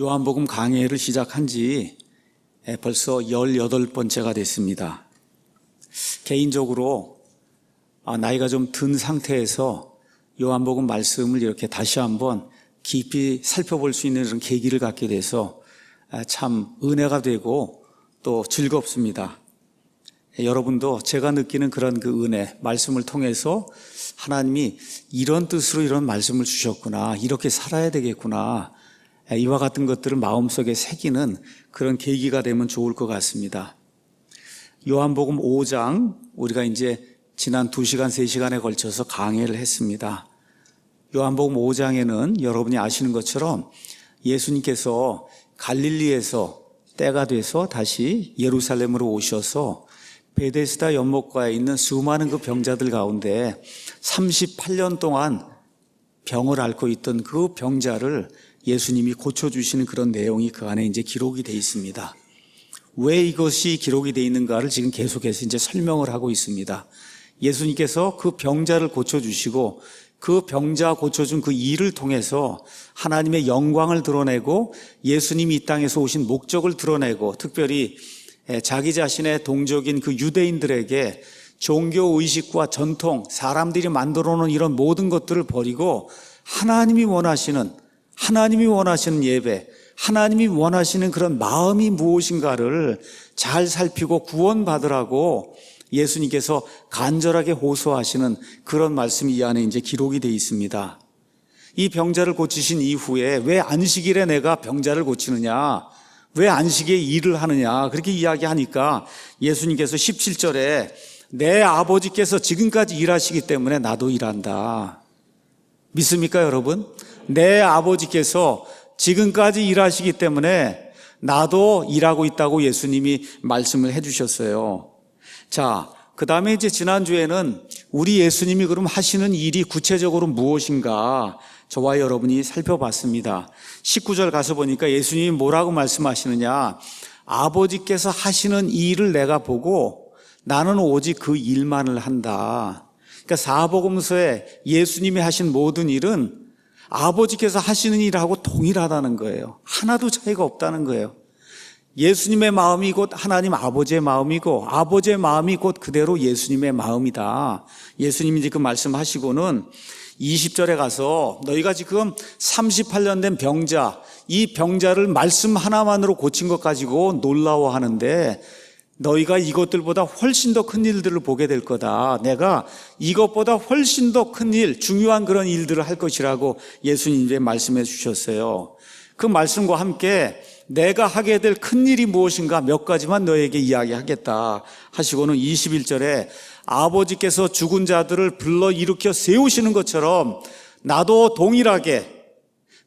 요한복음 강해를 시작한 지 벌써 18번째가 됐습니다. 개인적으로 나이가 좀 든 상태에서 요한복음 말씀을 이렇게 다시 한번 깊이 살펴볼 수 있는 그런 계기를 갖게 돼서 참 은혜가 되고 또 즐겁습니다. 여러분도 제가 느끼는 그런 그 은혜, 말씀을 통해서 하나님이 이런 뜻으로 이런 말씀을 주셨구나, 이렇게 살아야 되겠구나, 이와 같은 것들을 마음속에 새기는 그런 계기가 되면 좋을 것 같습니다. 요한복음 5장, 우리가 이제 지난 2시간, 3시간에 걸쳐서 강해를 했습니다. 요한복음 5장에는 여러분이 아시는 것처럼 예수님께서 갈릴리에서 때가 돼서 다시 예루살렘으로 오셔서 베데스다 연못가에 있는 수많은 그 병자들 가운데 38년 동안 병을 앓고 있던 그 병자를 예수님이 고쳐주시는 그런 내용이 그 안에 이제 기록이 되어 있습니다. 왜 이것이 기록이 되어 있는가를 지금 계속해서 이제 설명을 하고 있습니다. 예수님께서 그 병자를 고쳐주시고 그 병자 고쳐준 그 일을 통해서 하나님의 영광을 드러내고 예수님이 이 땅에서 오신 목적을 드러내고 특별히 자기 자신의 동족인 그 유대인들에게 종교 의식과 전통, 사람들이 만들어 놓은 이런 모든 것들을 버리고 하나님이 원하시는 예배, 하나님이 원하시는 그런 마음이 무엇인가를 잘 살피고 구원받으라고 예수님께서 간절하게 호소하시는 그런 말씀이 이 안에 이제 기록이 되어 있습니다. 이 병자를 고치신 이후에 왜 안식일에 내가 병자를 고치느냐, 왜 안식일에 일을 하느냐, 그렇게 이야기하니까 예수님께서 17절에 내 아버지께서 지금까지 일하시기 때문에 나도 일한다. 믿습니까, 여러분? 내 아버지께서 지금까지 일하시기 때문에 나도 일하고 있다고 예수님이 말씀을 해주셨어요. 자, 그 다음에 이제 지난주에는 우리 예수님이 그럼 하시는 일이 구체적으로 무엇인가 저와 여러분이 살펴봤습니다. 19절 가서 보니까 예수님이 뭐라고 말씀하시느냐, 아버지께서 하시는 일을 내가 보고 나는 오직 그 일만을 한다. 그러니까 사복음서에 예수님이 하신 모든 일은 아버지께서 하시는 일하고 동일하다는 거예요. 하나도 차이가 없다는 거예요. 예수님의 마음이 곧 하나님 아버지의 마음이고 아버지의 마음이 곧 그대로 예수님의 마음이다. 예수님이 이제 그 말씀하시고는 20절에 가서 너희가 지금 38년 된 병자, 이 병자를 말씀 하나만으로 고친 것 가지고 놀라워하는데 너희가 이것들보다 훨씬 더 큰 일들을 보게 될 거다. 내가 이것보다 훨씬 더 큰 일, 중요한 그런 일들을 할 것이라고 예수님이 말씀해 주셨어요. 그 말씀과 함께 내가 하게 될 큰 일이 무엇인가 몇 가지만 너에게 이야기하겠다 하시고는 21절에 아버지께서 죽은 자들을 불러 일으켜 세우시는 것처럼 나도 동일하게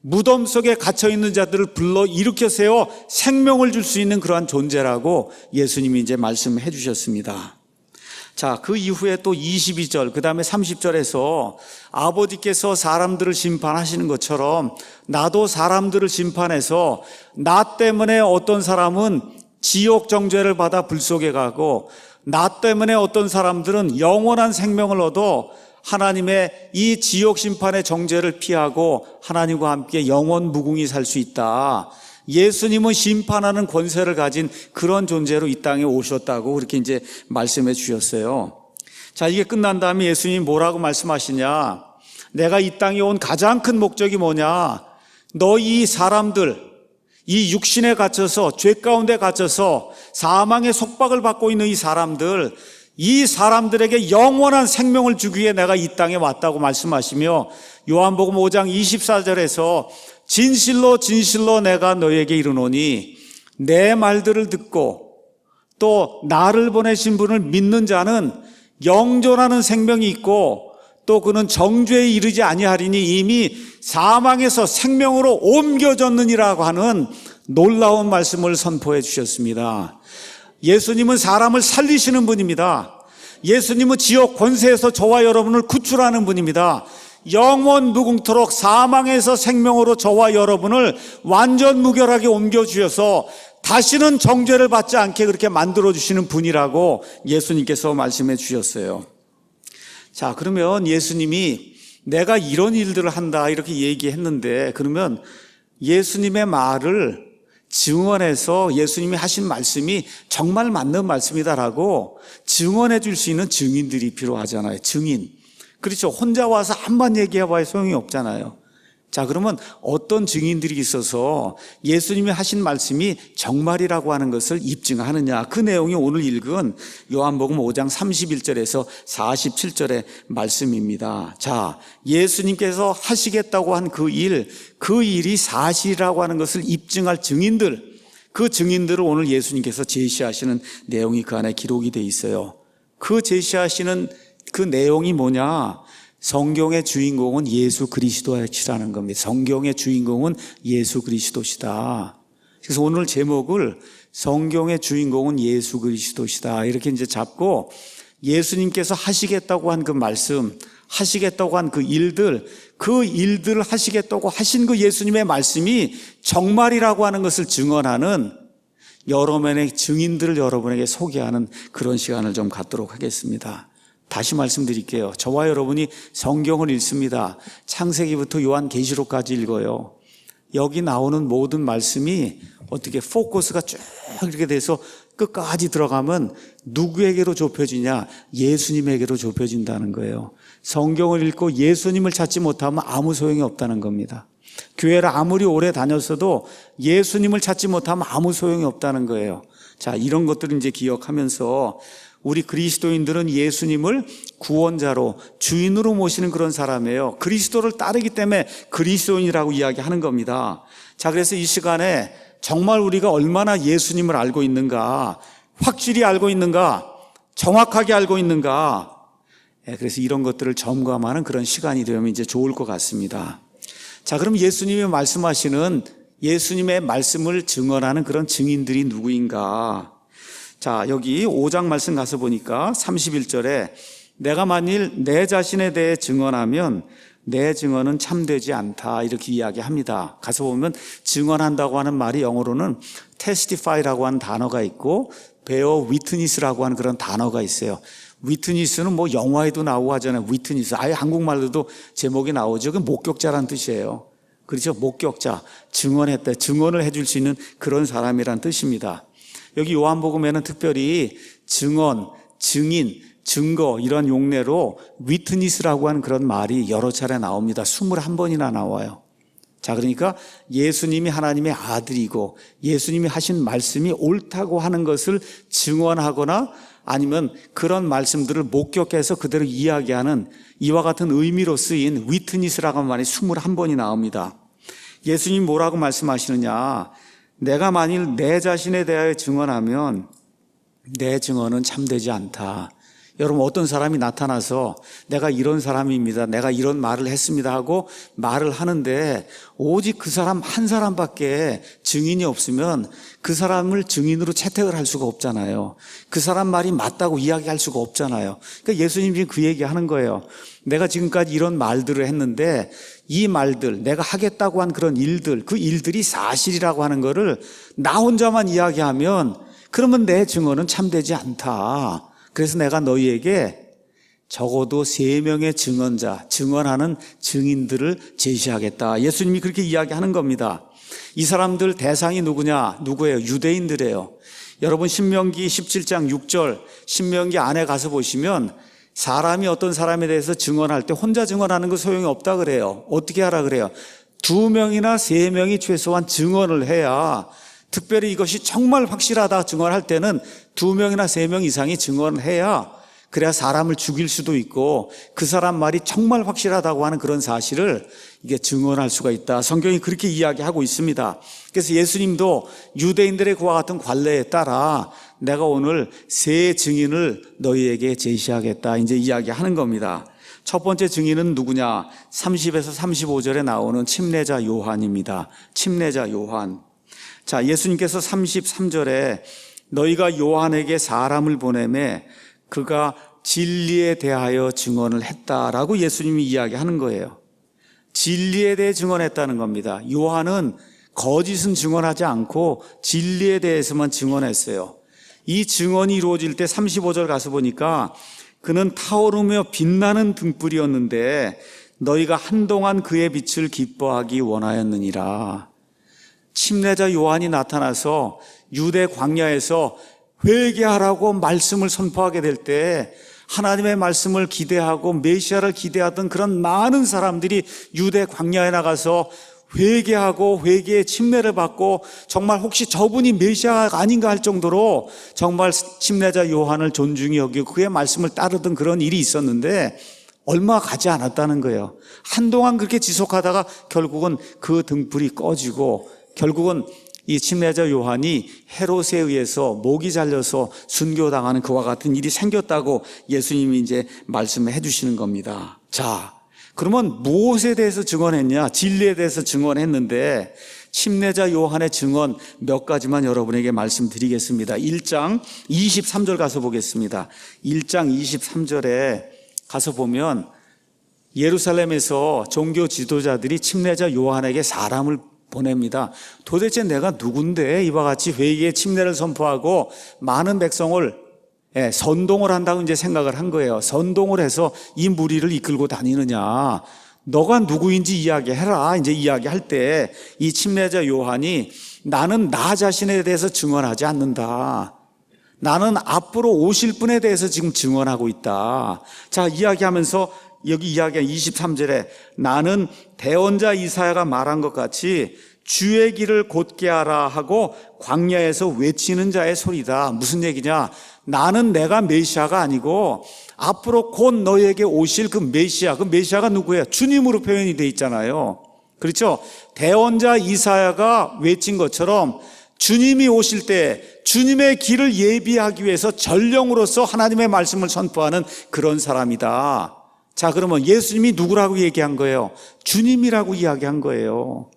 무덤 속에 갇혀있는 자들을 불러 일으켜 세워 생명을 줄 수 있는 그러한 존재라고 예수님이 이제 말씀해 주셨습니다. 자, 그 이후에 또 22절, 그 다음에 30절에서 아버지께서 사람들을 심판하시는 것처럼 나도 사람들을 심판해서 나 때문에 어떤 사람은 지옥 정죄를 받아 불 속에 가고 나 때문에 어떤 사람들은 영원한 생명을 얻어 하나님의 이 지옥 심판의 정죄를 피하고 하나님과 함께 영원 무궁히 살 수 있다. 예수님은 심판하는 권세를 가진 그런 존재로 이 땅에 오셨다고 그렇게 이제 말씀해 주셨어요. 자, 이게 끝난 다음에 예수님이 뭐라고 말씀하시냐? 내가 이 땅에 온 가장 큰 목적이 뭐냐? 너희 사람들, 이 육신에 갇혀서 죄 가운데 갇혀서 사망의 속박을 받고 있는 이 사람들에게 영원한 생명을 주기 위해 내가 이 땅에 왔다고 말씀하시며 요한복음 5장 24절에서 진실로 진실로 내가 너희에게 이르노니 내 말들을 듣고 또 나를 보내신 분을 믿는 자는 영존하는 생명이 있고 또 그는 정죄에 이르지 아니하리니 이미 사망에서 생명으로 옮겨졌느니라고 하는 놀라운 말씀을 선포해 주셨습니다. 예수님은 사람을 살리시는 분입니다. 예수님은 지옥 권세에서 저와 여러분을 구출하는 분입니다. 영원 무궁토록 사망에서 생명으로 저와 여러분을 완전 무결하게 옮겨주셔서 다시는 정죄를 받지 않게 그렇게 만들어주시는 분이라고 예수님께서 말씀해 주셨어요. 자, 그러면 예수님이 내가 이런 일들을 한다 이렇게 얘기했는데 그러면 예수님의 말을 증언해서 예수님이 하신 말씀이 정말 맞는 말씀이다라고 증언해 줄 수 있는 증인들이 필요하잖아요. 증인. 그렇죠. 혼자 와서 한번 얘기해봐야 소용이 없잖아요. 자, 그러면 어떤 증인들이 있어서 예수님이 하신 말씀이 정말이라고 하는 것을 입증하느냐. 그 내용이 오늘 읽은 요한복음 5장 31절에서 47절의 말씀입니다. 자, 예수님께서 하시겠다고 한 그 일이 사실이라고 하는 것을 입증할 증인들, 그 증인들을 오늘 예수님께서 제시하시는 내용이 그 안에 기록이 되어 있어요. 그 제시하시는 그 내용이 뭐냐? 성경의 주인공은 예수 그리스도시라는 겁니다. 성경의 주인공은 예수 그리스도시다. 그래서 오늘 제목을 성경의 주인공은 예수 그리스도시다 이렇게 이제 잡고, 예수님께서 하시겠다고 한 그 말씀, 하시겠다고 한 그 일들 하시겠다고 하신 그 예수님의 말씀이 정말이라고 하는 것을 증언하는 여러분의 증인들을 여러분에게 소개하는 그런 시간을 좀 갖도록 하겠습니다. 다시 말씀드릴게요. 저와 여러분이 성경을 읽습니다. 창세기부터 요한계시록까지 읽어요. 여기 나오는 모든 말씀이 어떻게 포커스가 쭉 이렇게 돼서 끝까지 들어가면 누구에게로 좁혀지냐? 예수님에게로 좁혀진다는 거예요. 성경을 읽고 예수님을 찾지 못하면 아무 소용이 없다는 겁니다. 교회를 아무리 오래 다녔어도 예수님을 찾지 못하면 아무 소용이 없다는 거예요. 자, 이런 것들을 이제 기억하면서 우리 그리스도인들은 예수님을 구원자로, 주인으로 모시는 그런 사람이에요. 그리스도를 따르기 때문에 그리스도인이라고 이야기하는 겁니다. 자, 그래서 이 시간에 정말 우리가 얼마나 예수님을 알고 있는가, 확실히 알고 있는가, 정확하게 알고 있는가, 그래서 이런 것들을 점검하는 그런 시간이 되면 이제 좋을 것 같습니다. 자, 그럼 예수님이 말씀하시는, 예수님의 말씀을 증언하는 그런 증인들이 누구인가? 자, 여기 5장 말씀 가서 보니까 31절에 내가 만일 내 자신에 대해 증언하면 내 증언은 참되지 않다 이렇게 이야기합니다. 가서 보면 증언한다고 하는 말이 영어로는 testify라고 하는 단어가 있고 bear witness라고 하는 그런 단어가 있어요. witness는 뭐 영화에도 나오고 하잖아요. witness. 아예 한국말로도 제목이 나오죠. 그 목격자란 뜻이에요. 그렇죠? 목격자, 증언했다. 증언을 해줄 수 있는 그런 사람이란 뜻입니다. 여기 요한복음에는 특별히 증언, 증인, 증거 이런 용례로 위트니스라고 하는 그런 말이 여러 차례 나옵니다. 21번이나 나와요. 자, 그러니까 예수님이 하나님의 아들이고 예수님이 하신 말씀이 옳다고 하는 것을 증언하거나 아니면 그런 말씀들을 목격해서 그대로 이야기하는 이와 같은 의미로 쓰인 위트니스라고 하는 말이 21번이 나옵니다. 예수님이 뭐라고 말씀하시느냐? 내가 만일 내 자신에 대하여 증언하면 내 증언은 참되지 않다. 여러분, 어떤 사람이 나타나서 내가 이런 사람입니다, 내가 이런 말을 했습니다 하고 말을 하는데 오직 그 사람 한 사람밖에 증인이 없으면 그 사람을 증인으로 채택을 할 수가 없잖아요. 그 사람 말이 맞다고 이야기할 수가 없잖아요. 그러니까 예수님이 지금 그 얘기 하는 거예요. 내가 지금까지 이런 말들을 했는데 이 말들, 내가 하겠다고 한 그런 일들, 그 일들이 사실이라고 하는 거를 나 혼자만 이야기하면 그러면 내 증언은 참되지 않다. 그래서 내가 너희에게 적어도 3명의 증언자, 증언하는 증인들을 제시하겠다. 예수님이 그렇게 이야기하는 겁니다. 이 사람들 대상이 누구예요? 유대인들이에요. 여러분 신명기 17장 6절, 신명기 안에 가서 보시면 사람이 어떤 사람에 대해서 증언할 때 혼자 증언하는 거 소용이 없다 그래요. 어떻게 하라 그래요? 2명이나 3명이 최소한 증언을 해야, 특별히 이것이 정말 확실하다 증언할 때는 2명이나 3명 이상이 증언을 해야, 그래야 사람을 죽일 수도 있고 그 사람 말이 정말 확실하다고 하는 그런 사실을 이게 증언할 수가 있다. 성경이 그렇게 이야기하고 있습니다. 그래서 예수님도 유대인들의 그와 같은 관례에 따라 내가 오늘 3 증인을 너희에게 제시하겠다 이제 이야기하는 겁니다. 첫 번째 증인은 누구냐? 30에서 35절에 나오는 침례자 요한입니다. 침례자 요한. 자, 예수님께서 33절에 너희가 요한에게 사람을 보내매 그가 진리에 대하여 증언을 했다라고 예수님이 이야기하는 거예요. 진리에 대해 증언했다는 겁니다. 요한은 거짓은 증언하지 않고 진리에 대해서만 증언했어요. 이 증언이 이루어질 때 35절 가서 보니까 그는 타오르며 빛나는 등불이었는데 너희가 한동안 그의 빛을 기뻐하기 원하였느니라. 침례자 요한이 나타나서 유대 광야에서 회개하라고 말씀을 선포하게 될 때 하나님의 말씀을 기대하고 메시아를 기대하던 그런 많은 사람들이 유대 광야에 나가서 회개하고 회개의 침례를 받고 정말 혹시 저분이 메시아가 아닌가 할 정도로 정말 침례자 요한을 존중히 여기고 그의 말씀을 따르던 그런 일이 있었는데 얼마 가지 않았다는 거예요. 한동안 그렇게 지속하다가 결국은 그 등불이 꺼지고 결국은 이 침례자 요한이 헤롯에 의해서 목이 잘려서 순교당하는 그와 같은 일이 생겼다고 예수님이 이제 말씀해 주시는 겁니다. 자, 그러면 무엇에 대해서 증언했냐? 진리에 대해서 증언했는데 침례자 요한의 증언 몇 가지만 여러분에게 말씀드리겠습니다. 1장 23절 가서 보겠습니다. 1장 23절에 가서 보면 예루살렘에서 종교 지도자들이 침례자 요한에게 사람을 보냅니다. 도대체 내가 누군데 이와 같이 회개의 침례를 선포하고 많은 백성을 선동을 한다고 이제 생각을 한 거예요. 선동을 해서 이 무리를 이끌고 다니느냐. 너가 누구인지 이야기해라. 이제 이야기할 때 이 침례자 요한이 나는 나 자신에 대해서 증언하지 않는다. 나는 앞으로 오실 분에 대해서 지금 증언하고 있다. 자, 이야기하면서 여기 이야기한 23절에 나는 대언자 이사야가 말한 것 같이 주의 길을 곧게 하라 하고 광야에서 외치는 자의 소리다. 무슨 얘기냐? 나는 내가 메시아가 아니고 앞으로 곧 너에게 오실 그 메시아가 누구예요? 주님으로 표현이 돼 있잖아요. 그렇죠? 대언자 이사야가 외친 것처럼 주님이 오실 때 주님의 길을 예비하기 위해서 전령으로서 하나님의 말씀을 선포하는 그런 사람이다. 자, 그러면 예수님이 누구라고 얘기한 거예요? 주님이라고 이야기한 거예요.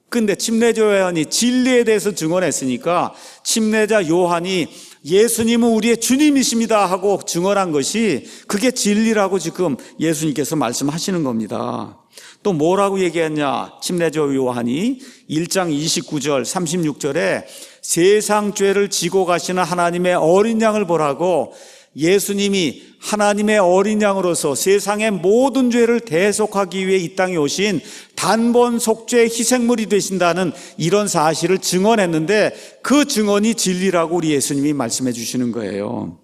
근데 침례자 요한이 진리에 대해서 증언했으니까 침례자 요한이 예수님은 우리의 주님이십니다 하고 증언한 것이 그게 진리라고 지금 예수님께서 말씀하시는 겁니다. 또 뭐라고 얘기했냐? 침례자 요한이 1장 29절 36절에 세상 죄를 지고 가시는 하나님의 어린 양을 보라고 예수님이 하나님의 어린 양으로서 세상의 모든 죄를 대속하기 위해 이 땅에 오신 단번 속죄 희생물이 되신다는 이런 사실을 증언했는데 그 증언이 진리라고 우리 예수님이 말씀해 주시는 거예요.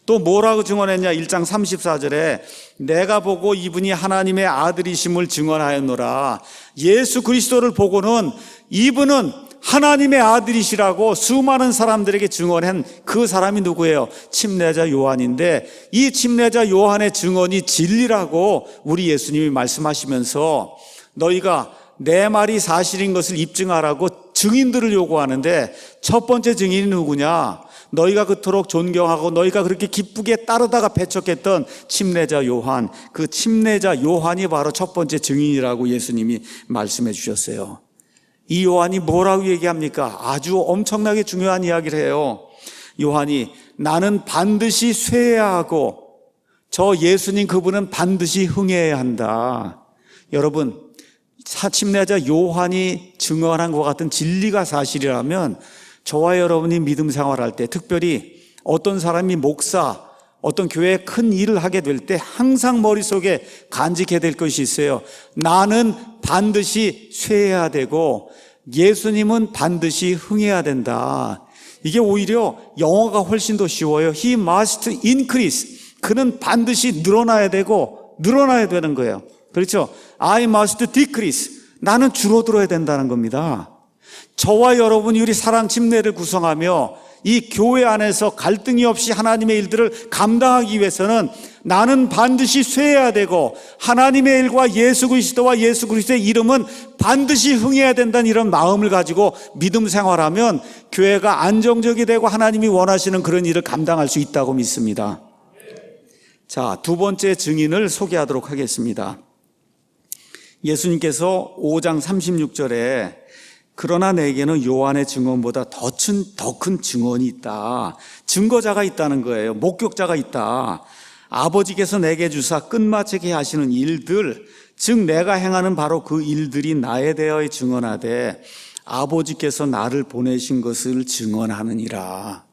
또 뭐라고 증언했냐? 1장 34절에 내가 보고 이분이 하나님의 아들이심을 증언하였노라. 예수 그리스도를 보고는 이분은 하나님의 아들이시라고 수많은 사람들에게 증언한 그 사람이 누구예요? 침례자 요한인데 이 침례자 요한의 증언이 진리라고 우리 예수님이 말씀하시면서 너희가 내 말이 사실인 것을 입증하라고 증인들을 요구하는데 첫 번째 증인이 누구냐? 너희가 그토록 존경하고 너희가 그렇게 기쁘게 따르다가 배척했던 침례자 요한, 그 침례자 요한이 바로 첫 번째 증인이라고 예수님이 말씀해 주셨어요. 이 요한이 뭐라고 얘기합니까? 아주 엄청나게 중요한 이야기를 해요. 요한이 나는 반드시 쇠해야 하고 저 예수님 그분은 반드시 흥해야 한다. 여러분, 침례자 요한이 증언한 것 같은 진리가 사실이라면 저와 여러분이 믿음 생활할 때 특별히 어떤 사람이 목사, 어떤 교회에 큰 일을 하게 될 때 항상 머릿속에 간직해야 될 것이 있어요. 나는 반드시 쇠해야 되고 예수님은 반드시 흥해야 된다. 이게 오히려 영어가 훨씬 더 쉬워요. He must increase. 그는 반드시 늘어나야 되는 거예요. 그렇죠? I must decrease. 나는 줄어들어야 된다는 겁니다. 저와 여러분이 우리 사랑 침례를 구성하며 이 교회 안에서 갈등이 없이 하나님의 일들을 감당하기 위해서는 나는 반드시 쇠해야 되고 하나님의 일과 예수 그리스도와 예수 그리스도의 이름은 반드시 흥해야 된다는 이런 마음을 가지고 믿음 생활하면 교회가 안정적이 되고 하나님이 원하시는 그런 일을 감당할 수 있다고 믿습니다. 자, 두 번째 증인을 소개하도록 하겠습니다. 예수님께서 5장 36절에 그러나 내게는 요한의 증언보다 더 큰 증언이 있다. 증거자가 있다는 거예요. 목격자가 있다. 아버지께서 내게 주사 끝마치게 하시는 일들, 즉 내가 행하는 바로 그 일들이 나에 대하여 증언하되 아버지께서 나를 보내신 것을 증언하느니라.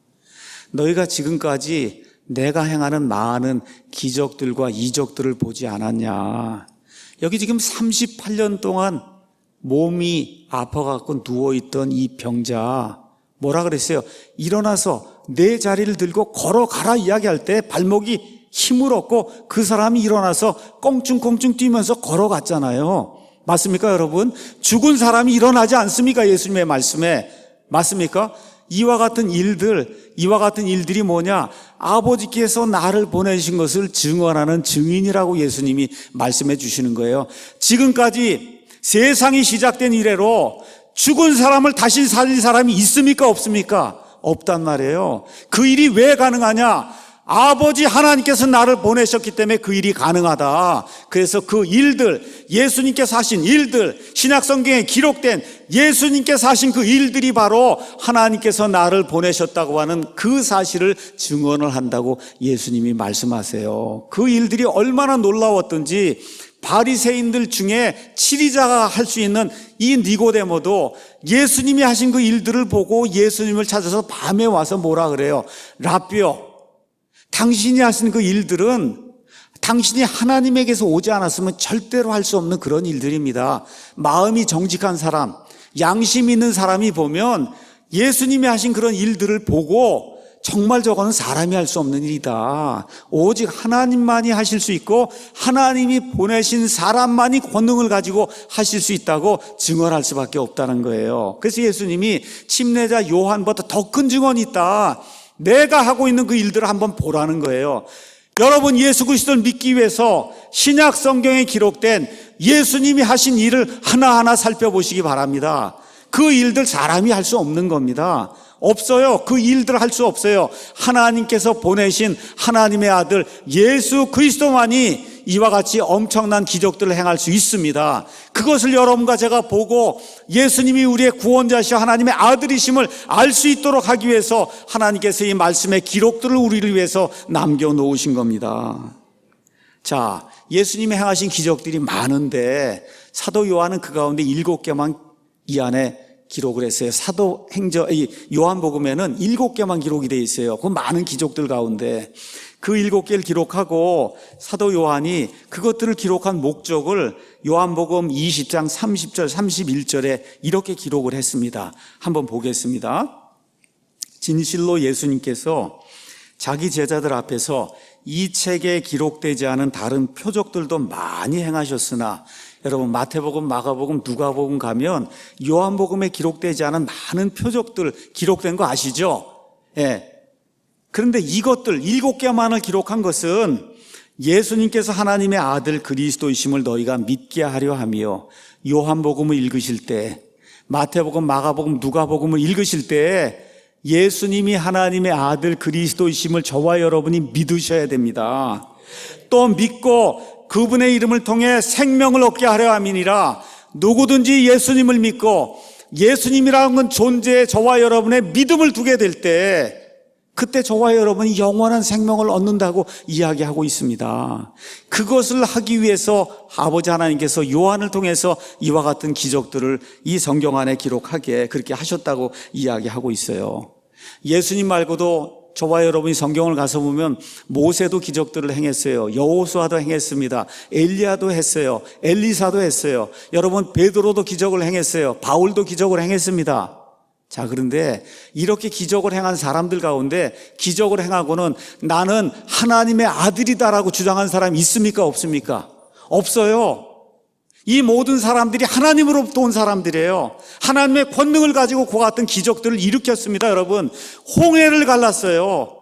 너희가 지금까지 내가 행하는 많은 기적들과 이적들을 보지 않았냐. 여기 지금 38년 동안 몸이 아파갖고 누워있던 이 병자 뭐라 그랬어요? 일어나서 내 자리를 들고 걸어가라 이야기할 때 발목이 힘을 얻고 그 사람이 일어나서 껑충껑충 뛰면서 걸어갔잖아요. 맞습니까, 여러분? 죽은 사람이 일어나지 않습니까? 예수님의 말씀에. 맞습니까? 이와 같은 일들이 뭐냐? 아버지께서 나를 보내신 것을 증언하는 증인이라고 예수님이 말씀해 주시는 거예요. 지금까지 세상이 시작된 이래로 죽은 사람을 다시 살릴 사람이 있습니까? 없습니까? 없단 말이에요. 그 일이 왜 가능하냐? 아버지 하나님께서 나를 보내셨기 때문에 그 일이 가능하다. 그래서 그 일들, 예수님께서 하신 일들, 신약성경에 기록된 예수님께서 하신 그 일들이 바로 하나님께서 나를 보내셨다고 하는 그 사실을 증언을 한다고 예수님이 말씀하세요. 그 일들이 얼마나 놀라웠던지 바리새인들 중에 치리자가 할 수 있는 이 니고데모도 예수님이 하신 그 일들을 보고 예수님을 찾아서 밤에 와서 뭐라 그래요? 라삐요, 당신이 하신 그 일들은 당신이 하나님에게서 오지 않았으면 절대로 할 수 없는 그런 일들입니다. 마음이 정직한 사람, 양심 있는 사람이 보면 예수님이 하신 그런 일들을 보고 정말 저거는 사람이 할 수 없는 일이다. 오직 하나님만이 하실 수 있고 하나님이 보내신 사람만이 권능을 가지고 하실 수 있다고 증언할 수밖에 없다는 거예요. 그래서 예수님이 침례자 요한보다 더 큰 증언이 있다. 내가 하고 있는 그 일들을 한번 보라는 거예요. 여러분, 예수 그리스도를 믿기 위해서 신약 성경에 기록된 예수님이 하신 일을 하나하나 살펴보시기 바랍니다. 그 일들 사람이 할 수 없는 겁니다. 없어요. 그 일들 할 수 없어요. 하나님께서 보내신 하나님의 아들 예수 그리스도만이 이와 같이 엄청난 기적들을 행할 수 있습니다. 그것을 여러분과 제가 보고 예수님이 우리의 구원자시오 하나님의 아들이심을 알 수 있도록 하기 위해서 하나님께서 이 말씀의 기록들을 우리를 위해서 남겨놓으신 겁니다. 자, 예수님이 행하신 기적들이 많은데 사도 요한은 그 가운데 7개만 이 안에 기록을 했어요. 요한복음에는 7개만 기록이 되어 있어요. 그 많은 기적들 가운데 그 7개를 기록하고 사도 요한이 그것들을 기록한 목적을 요한복음 20장 30절 31절에 이렇게 기록을 했습니다. 한번 보겠습니다. 진실로 예수님께서 자기 제자들 앞에서 이 책에 기록되지 않은 다른 표적들도 많이 행하셨으나, 여러분 마태복음, 마가복음, 누가복음 가면 요한복음에 기록되지 않은 많은 표적들 기록된 거 아시죠? 예. 그런데 이것들 7개만을 기록한 것은 예수님께서 하나님의 아들 그리스도이심을 너희가 믿게 하려 하며, 요한복음을 읽으실 때, 마태복음, 마가복음, 누가복음을 읽으실 때 예수님이 하나님의 아들 그리스도이심을 저와 여러분이 믿으셔야 됩니다. 또 믿고 그분의 이름을 통해 생명을 얻게 하려 함이니라. 누구든지 예수님을 믿고 예수님이라는 건 존재에 저와 여러분의 믿음을 두게 될 때, 그때 저와 여러분이 영원한 생명을 얻는다고 이야기하고 있습니다. 그것을 하기 위해서 아버지 하나님께서 요한을 통해서 이와 같은 기적들을 이 성경 안에 기록하게 그렇게 하셨다고 이야기하고 있어요. 예수님 말고도 저와 여러분이 성경을 가서 보면 모세도 기적들을 행했어요. 여호수아도 행했습니다. 엘리야도 했어요. 엘리사도 했어요. 여러분 베드로도 기적을 행했어요. 바울도 기적을 행했습니다. 자, 그런데 이렇게 기적을 행한 사람들 가운데 기적을 행하고는 나는 하나님의 아들이다라고 주장한 사람이 있습니까? 없습니까? 없어요. 이 모든 사람들이 하나님으로부터 온 사람들이에요. 하나님의 권능을 가지고 그와 같은 기적들을 일으켰습니다. 여러분, 홍해를 갈랐어요.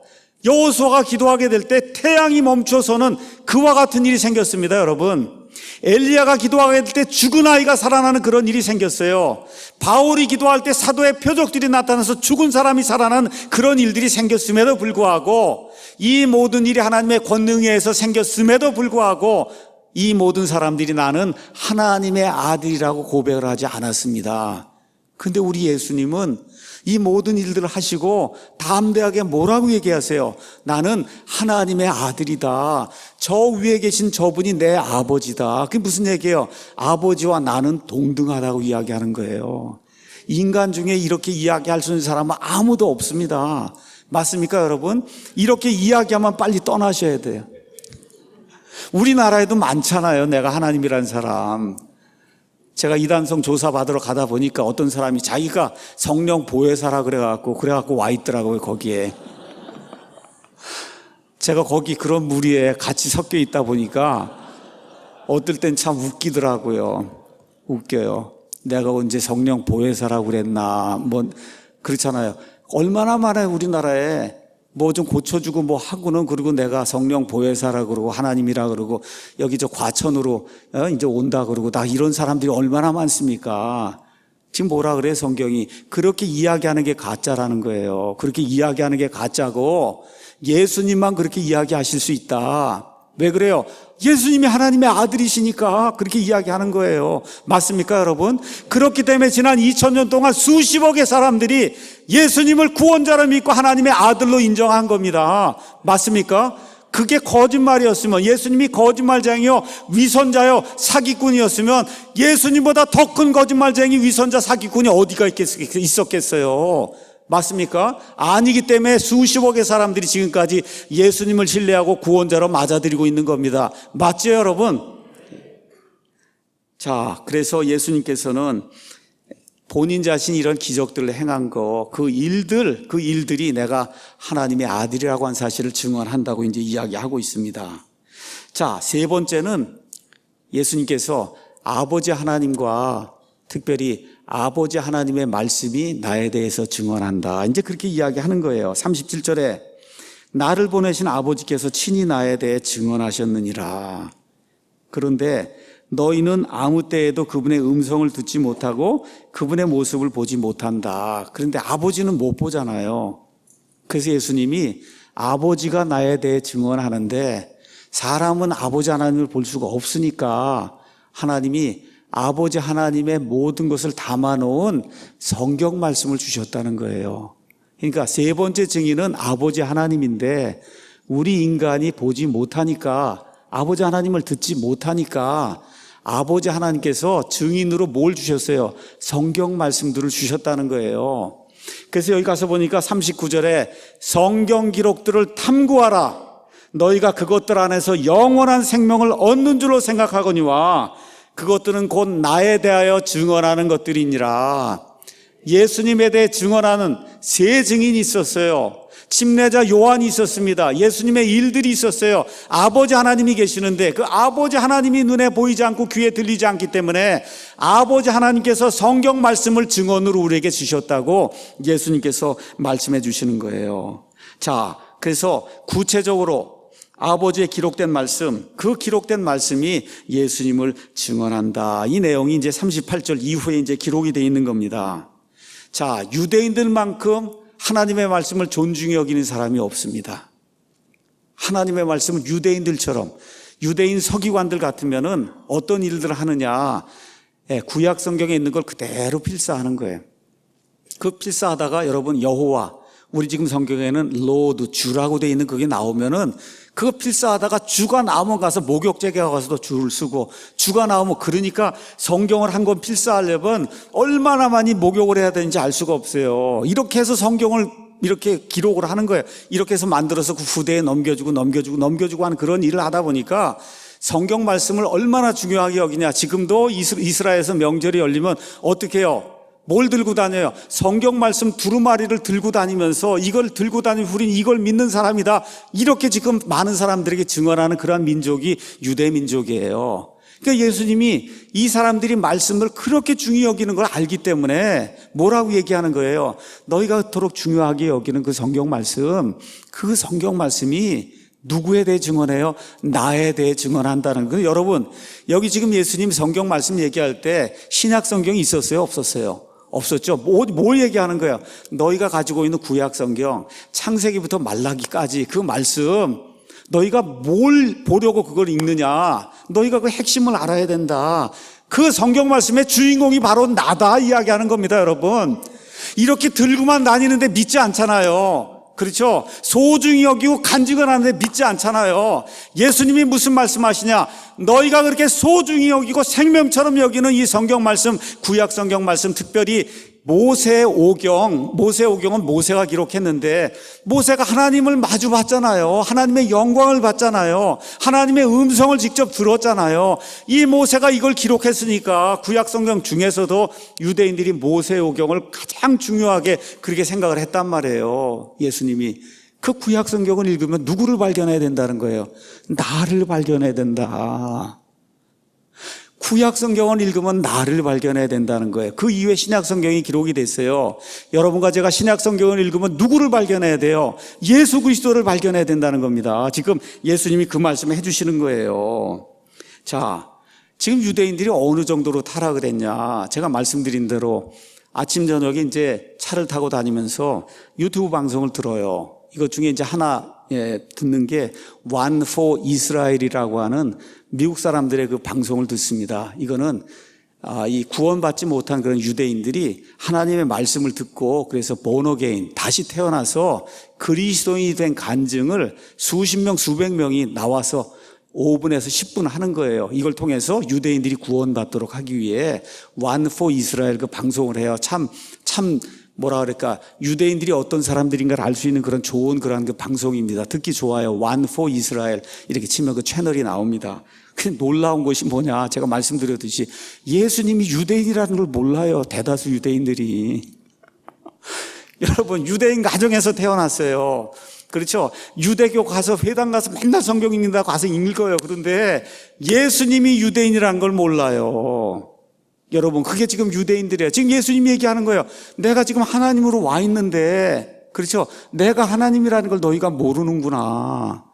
여호수아가 기도하게 될 때 태양이 멈춰서는 그와 같은 일이 생겼습니다. 여러분, 엘리야가 기도하게 될 때 죽은 아이가 살아나는 그런 일이 생겼어요. 바울이 기도할 때 사도의 표적들이 나타나서 죽은 사람이 살아나는 그런 일들이 생겼음에도 불구하고, 이 모든 일이 하나님의 권능에 의해서 생겼음에도 불구하고 이 모든 사람들이 나는 하나님의 아들이라고 고백을 하지 않았습니다. 근데 우리 예수님은 이 모든 일들을 하시고 담대하게 뭐라고 얘기하세요? 나는 하나님의 아들이다. 저 위에 계신 저분이 내 아버지다. 그게 무슨 얘기예요? 아버지와 나는 동등하다고 이야기하는 거예요. 인간 중에 이렇게 이야기할 수 있는 사람은 아무도 없습니다. 맞습니까, 여러분? 이렇게 이야기하면 빨리 떠나셔야 돼요. 우리나라에도 많잖아요. 내가 하나님이라는 사람. 제가 이단성 조사 받으러 가다 보니까 어떤 사람이 자기가 성령 보혜사라 그래갖고 와 있더라고요, 거기에. 제가 거기 그런 무리에 같이 섞여 있다 보니까 어떨 땐 참 웃기더라고요. 웃겨요. 내가 언제 성령 보혜사라고 그랬나. 그렇잖아요. 얼마나 많아요, 우리나라에. 뭐 좀 고쳐주고 뭐 하고는, 그리고 내가 성령 보혜사라 그러고 하나님이라 그러고 여기 저 과천으로 이제 온다 그러고, 나 이런 사람들이 얼마나 많습니까? 지금 뭐라 그래요, 성경이? 그렇게 이야기하는 게 가짜라는 거예요. 그렇게 이야기하는 게 가짜고, 예수님만 그렇게 이야기하실 수 있다. 왜 그래요? 예수님이 하나님의 아들이시니까 그렇게 이야기하는 거예요. 맞습니까, 여러분? 그렇기 때문에 지난 2000년 동안 수십억의 사람들이 예수님을 구원자로 믿고 하나님의 아들로 인정한 겁니다. 맞습니까? 그게 거짓말이었으면, 예수님이 거짓말쟁이요, 위선자요, 사기꾼이었으면 예수님보다 더 큰 거짓말쟁이, 위선자, 사기꾼이 어디가 있었겠어요? 맞습니까? 아니기 때문에 수십억의 사람들이 지금까지 예수님을 신뢰하고 구원자로 맞아들이고 있는 겁니다. 맞죠, 여러분? 자, 그래서 예수님께서는 본인 자신이 이런 기적들을 행한 그 일들이 내가 하나님의 아들이라고 한 사실을 증언한다고 이제 이야기하고 있습니다. 자, 세 번째는 예수님께서 아버지 하나님과 특별히 아버지 하나님의 말씀이 나에 대해서 증언한다. 이제 그렇게 이야기하는 거예요. 37절에 나를 보내신 아버지께서 친히 나에 대해 증언하셨느니라. 그런데 너희는 아무 때에도 그분의 음성을 듣지 못하고 그분의 모습을 보지 못한다. 그런데 아버지는 못 보잖아요. 그래서 예수님이 아버지가 나에 대해 증언하는데, 사람은 아버지 하나님을 볼 수가 없으니까 하나님이 아버지 하나님의 모든 것을 담아놓은 성경 말씀을 주셨다는 거예요. 그러니까 세 번째 증인은 아버지 하나님인데, 우리 인간이 보지 못하니까, 아버지 하나님을 듣지 못하니까 아버지 하나님께서 증인으로 뭘 주셨어요? 성경 말씀들을 주셨다는 거예요. 그래서 여기 가서 보니까 39절에 성경 기록들을 탐구하라. 너희가 그것들 안에서 영원한 생명을 얻는 줄로 생각하거니와 그것들은 곧 나에 대하여 증언하는 것들이니라. 예수님에 대해 증언하는 세 증인이 있었어요. 침례자 요한이 있었습니다. 예수님의 일들이 있었어요. 아버지 하나님이 계시는데 그 아버지 하나님이 눈에 보이지 않고 귀에 들리지 않기 때문에 아버지 하나님께서 성경 말씀을 증언으로 우리에게 주셨다고 예수님께서 말씀해 주시는 거예요. 자, 그래서 구체적으로 아버지의 기록된 말씀, 그 기록된 말씀이 예수님을 증언한다. 이 내용이 이제 38절 이후에 이제 기록이 되어 있는 겁니다. 자, 유대인들만큼 하나님의 말씀을 존중히 여기는 사람이 없습니다. 하나님의 말씀은 유대인들처럼, 유대인 서기관들 같으면은 어떤 일들을 하느냐, 구약 성경에 있는 걸 그대로 필사하는 거예요. 그 필사하다가 여러분 여호와, 우리 지금 성경에는 로드, 주라고 되어 있는 그게 나오면은 그거 필사하다가 주가 나오면 가서 목욕제게 가서도 줄을 쓰고, 주가 나오면, 그러니까 성경을 한 권 필사하려면 얼마나 많이 목욕을 해야 되는지 알 수가 없어요. 이렇게 해서 성경을 이렇게 기록을 하는 거예요. 이렇게 해서 만들어서 그 후대에 넘겨주고 하는 그런 일을 하다 보니까 성경 말씀을 얼마나 중요하게 여기냐. 지금도 이스라엘에서 명절이 열리면 어떻게 해요? 뭘 들고 다녀요? 성경 말씀 두루마리를 들고 다니면서 이걸 들고 다니면 우린 이걸 믿는 사람이다. 이렇게 지금 많은 사람들에게 증언하는 그러한 민족이 유대 민족이에요. 그러니까 예수님이 이 사람들이 말씀을 그렇게 중요히 여기는 걸 알기 때문에 뭐라고 얘기하는 거예요? 너희가 그토록 중요하게 여기는 그 성경 말씀, 그 성경 말씀이 누구에 대해 증언해요? 나에 대해 증언한다는 거예요. 여러분, 여기 지금 예수님 성경 말씀 얘기할 때 신약 성경이 있었어요? 없었어요? 없었죠. 뭘 얘기하는 거예요? 너희가 가지고 있는 구약 성경, 창세기부터 말라기까지 그 말씀, 너희가 뭘 보려고 그걸 읽느냐? 너희가 그 핵심을 알아야 된다. 그 성경 말씀의 주인공이 바로 나다 이야기하는 겁니다, 여러분. 이렇게 들고만 다니는데 믿지 않잖아요. 그렇죠? 소중히 여기고 간직하는데 믿지 않잖아요. 예수님이 무슨 말씀하시냐? 너희가 그렇게 소중히 여기고 생명처럼 여기는 이 성경 말씀, 구약 성경 말씀, 특별히 모세오경은 모세가 기록했는데 모세가 하나님을 마주 봤잖아요. 하나님의 영광을 봤잖아요. 하나님의 음성을 직접 들었잖아요. 이 모세가 이걸 기록했으니까 구약성경 중에서도 유대인들이 모세오경을 가장 중요하게 그렇게 생각을 했단 말이에요. 예수님이 그 구약성경을 읽으면 누구를 발견해야 된다는 거예요? 나를 발견해야 된다. 구약성경을 읽으면 나를 발견해야 된다는 거예요. 그 이후에 신약성경이 기록이 됐어요. 여러분과 제가 신약성경을 읽으면 누구를 발견해야 돼요? 예수 그리스도를 발견해야 된다는 겁니다. 지금 예수님이 그 말씀을 해주시는 거예요. 자, 지금 유대인들이 어느 정도로 타락을 했냐? 제가 말씀드린 대로 아침 저녁에 이제 차를 타고 다니면서 유튜브 방송을 들어요. 이것 중에 이제 하나 듣는 게 One for Israel이라고 하는 미국 사람들의 그 방송을 듣습니다. 이거는 이 구원받지 못한 그런 유대인들이 하나님의 말씀을 듣고 그래서 born again, 다시 태어나서 그리스도인이 된 간증을 수십 명, 수백 명이 나와서 5분에서 10분 하는 거예요. 이걸 통해서 유대인들이 구원받도록 하기 위해 One for Israel 그 방송을 해요. 참 뭐라 그럴까, 유대인들이 어떤 사람들인가를 알 수 있는 그런 좋은 그런 그 방송입니다. 듣기 좋아요. One for Israel 이렇게 치면 그 채널이 나옵니다. 근데 놀라운 것이 뭐냐, 제가 말씀드렸듯이 예수님이 유대인이라는 걸 몰라요. 대다수 유대인들이. 여러분, 유대인 가정에서 태어났어요. 그렇죠? 유대교 가서 회당 가서 맨날 성경 읽는다고 가서 읽어요. 그런데 예수님이 유대인이라는 걸 몰라요. 여러분, 그게 지금 유대인들이에요. 지금 예수님이 얘기하는 거예요. 내가 지금 하나님으로 와 있는데, 그렇죠? 내가 하나님이라는 걸 너희가 모르는구나.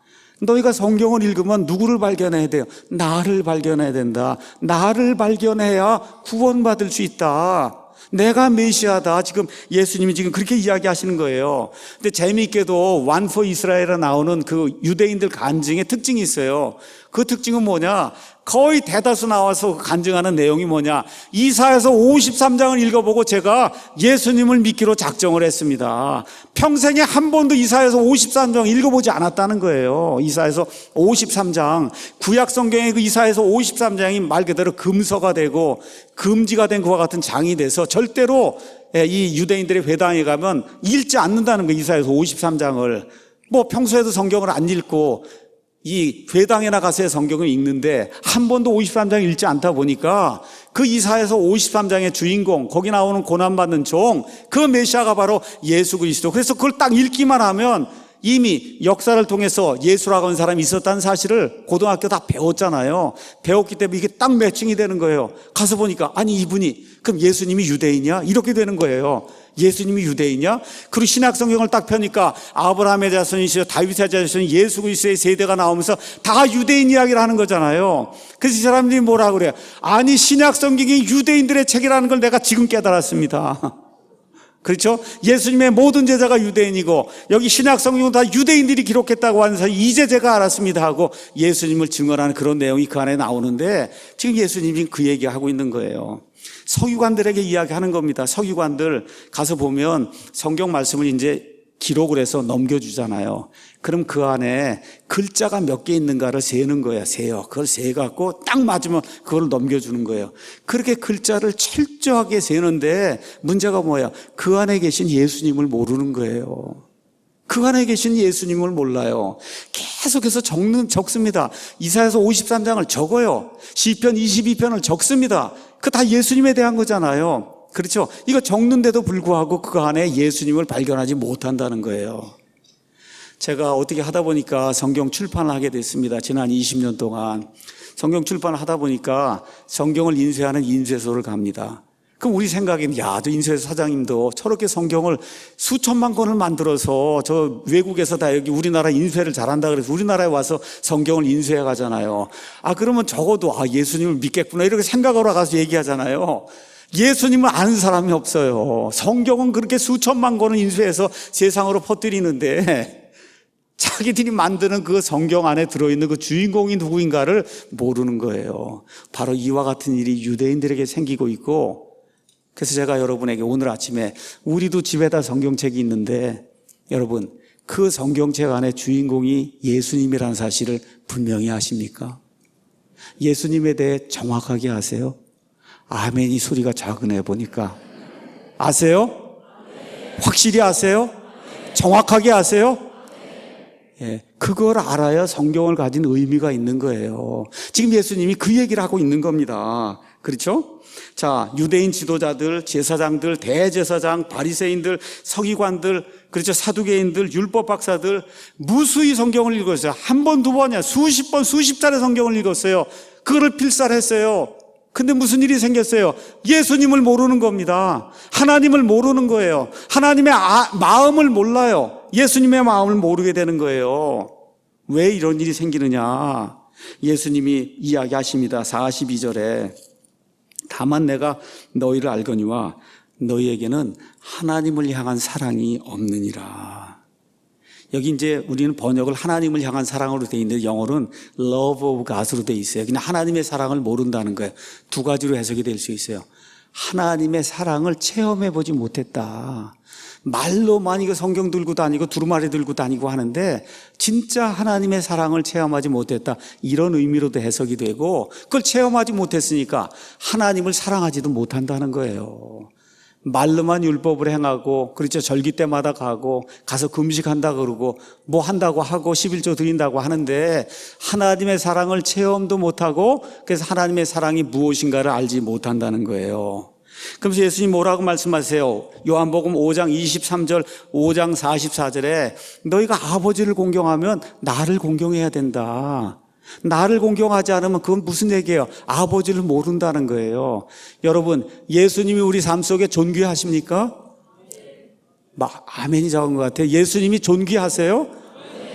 너희가 성경을 읽으면 누구를 발견해야 돼요? 나를 발견해야 된다. 나를 발견해야 구원받을 수 있다. 내가 메시아다. 지금 예수님이 지금 그렇게 이야기하시는 거예요. 근데 재미있게도 One for Israel에 나오는 그 유대인들 간증의 특징이 있어요. 그 특징은 뭐냐? 거의 대다수 나와서 간증하는 내용이 뭐냐? 이사야서 53장을 읽어보고 제가 예수님을 믿기로 작정을 했습니다. 평생에 한 번도 이사야서 53장 읽어보지 않았다는 거예요. 이사야서 53장, 구약성경의 그 이사야서 53장이 말 그대로 금서가 되고 금지가 된 그와 같은 장이 돼서 절대로 이 유대인들의 회당에 가면 읽지 않는다는 거예요. 이사야서 53장을. 뭐 평소에도 성경을 안 읽고 이 회당에 나가서의 성경을 읽는데 한 번도 53장 읽지 않다 보니까 그 이사야서 53장의 주인공, 거기 나오는 고난받는 종, 그 메시아가 바로 예수 그리스도. 그래서 그걸 딱 읽기만 하면 이미 역사를 통해서 예수라고 하는 사람이 있었다는 사실을 고등학교 다 배웠잖아요. 배웠기 때문에 이게 딱 매칭이 되는 거예요. 가서 보니까 아니 이분이 그럼 예수님이 유대인이야? 이렇게 되는 거예요. 예수님이 유대인이야? 그리고 신약성경을 딱 펴니까 아브라함의 자손이시여 다윗의 자손이 예수 그리스도의 세대가 나오면서 다 유대인 이야기를 하는 거잖아요. 그래서 이 사람들이 뭐라 그래요? 아니 신약성경이 유대인들의 책이라는 걸 내가 지금 깨달았습니다. 그렇죠? 예수님의 모든 제자가 유대인이고 여기 신약성경은 다 유대인들이 기록했다고 하는 사실 이제 제가 알았습니다 하고 예수님을 증언하는 그런 내용이 그 안에 나오는데 지금 예수님이 그 얘기하고 있는 거예요. 서기관들에게 이야기하는 겁니다. 서기관들 가서 보면 성경 말씀을 이제 기록을 해서 넘겨주잖아요. 그럼 그 안에 글자가 몇 개 있는가를 세는 거예요. 세요. 그걸 세갖고 딱 맞으면 그걸 넘겨주는 거예요. 그렇게 글자를 철저하게 세는데 문제가 뭐야? 그 안에 계신 예수님을 모르는 거예요. 그 안에 계신 예수님을 몰라요. 계속해서 적습니다. 이사야서 53장을 적어요. 시편 22편을 적습니다. 그 다 예수님에 대한 거잖아요. 그렇죠? 이거 적는데도 불구하고 그 안에 예수님을 발견하지 못한다는 거예요. 제가 어떻게 하다 보니까 성경 출판을 하게 됐습니다. 지난 20년 동안 성경 출판을 하다 보니까 성경을 인쇄하는 인쇄소를 갑니다. 그럼 우리 생각에는 야, 저 인쇄소 사장님도 저렇게 성경을 수천만 권을 만들어서 저 외국에서 다 여기 우리나라 인쇄를 잘한다 그래서 우리나라에 와서 성경을 인쇄해 가잖아요. 그러면 적어도 예수님을 믿겠구나 이렇게 생각하러 가서 얘기하잖아요. 예수님을 아는 사람이 없어요. 성경은 그렇게 수천만 권을 인쇄해서 세상으로 퍼뜨리는데 자기들이 만드는 그 성경 안에 들어있는 그 주인공이 누구인가를 모르는 거예요. 바로 이와 같은 일이 유대인들에게 생기고 있고, 그래서 제가 여러분에게 오늘 아침에 우리도 집에다 성경책이 있는데 여러분 그 성경책 안에 주인공이 예수님이라는 사실을 분명히 아십니까? 예수님에 대해 정확하게 아세요? 아멘이 소리가 작으네 보니까. 아세요? 확실히 아세요? 정확하게 아세요? 예, 그걸 알아야 성경을 가진 의미가 있는 거예요. 지금 예수님이 그 얘기를 하고 있는 겁니다. 그렇죠? 자, 유대인 지도자들, 제사장들, 대제사장, 바리새인들, 서기관들, 그렇죠? 사두개인들, 율법 박사들 무수히 성경을 읽었어요. 한 번, 두 번이야. 수십 번, 수십 차례 성경을 읽었어요. 그거를 필사했어요. 근데 무슨 일이 생겼어요? 예수님을 모르는 겁니다. 하나님을 모르는 거예요. 하나님의 마음을 몰라요. 예수님의 마음을 모르게 되는 거예요. 왜 이런 일이 생기느냐? 예수님이 이야기하십니다. 42절에 다만 내가 너희를 알거니와 너희에게는 하나님을 향한 사랑이 없느니라. 여기 이제 우리는 번역을 하나님을 향한 사랑으로 돼 있는데 영어로는 love of God으로 돼 있어요. 그냥 하나님의 사랑을 모른다는 거예요. 두 가지로 해석이 될 수 있어요. 하나님의 사랑을 체험해 보지 못했다. 말로만 이거 성경 들고 다니고 두루마리 들고 다니고 하는데 진짜 하나님의 사랑을 체험하지 못했다. 이런 의미로도 해석이 되고 그걸 체험하지 못했으니까 하나님을 사랑하지도 못한다는 거예요. 말로만 율법을 행하고 그렇죠. 절기 때마다 가서 금식한다 그러고 뭐 한다고 하고 11조 드린다고 하는데 하나님의 사랑을 체험도 못하고 그래서 하나님의 사랑이 무엇인가를 알지 못한다는 거예요. 그래서 예수님 뭐라고 말씀하세요? 요한복음 5장 23절 5장 44절에 너희가 아버지를 공경하면 나를 공경해야 된다. 나를 공경하지 않으면 그건 무슨 얘기예요? 아버지를 모른다는 거예요. 여러분, 예수님이 우리 삶 속에 존귀하십니까? 아멘이 적은 것 같아요. 예수님이 존귀하세요?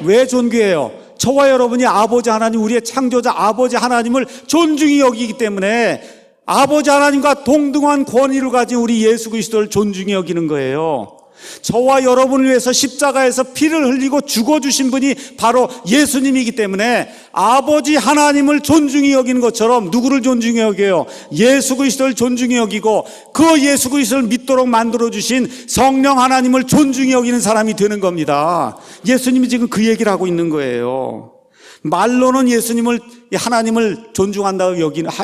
왜 존귀해요? 저와 여러분이 아버지 하나님, 우리의 창조자 아버지 하나님을 존중히 여기기 때문에 아버지 하나님과 동등한 권위를 가진 우리 예수 그리스도를 존중히 여기는 거예요. 저와 여러분을 위해서 십자가에서 피를 흘리고 죽어주신 분이 바로 예수님이기 때문에 아버지 하나님을 존중히 여기는 것처럼 누구를 존중히 여겨요? 예수 그리스도를 존중히 여기고 그 예수 그리스도를 믿도록 만들어주신 성령 하나님을 존중히 여기는 사람이 되는 겁니다. 예수님이 지금 그 얘기를 하고 있는 거예요. 말로는 예수님을 하나님을 존중한다고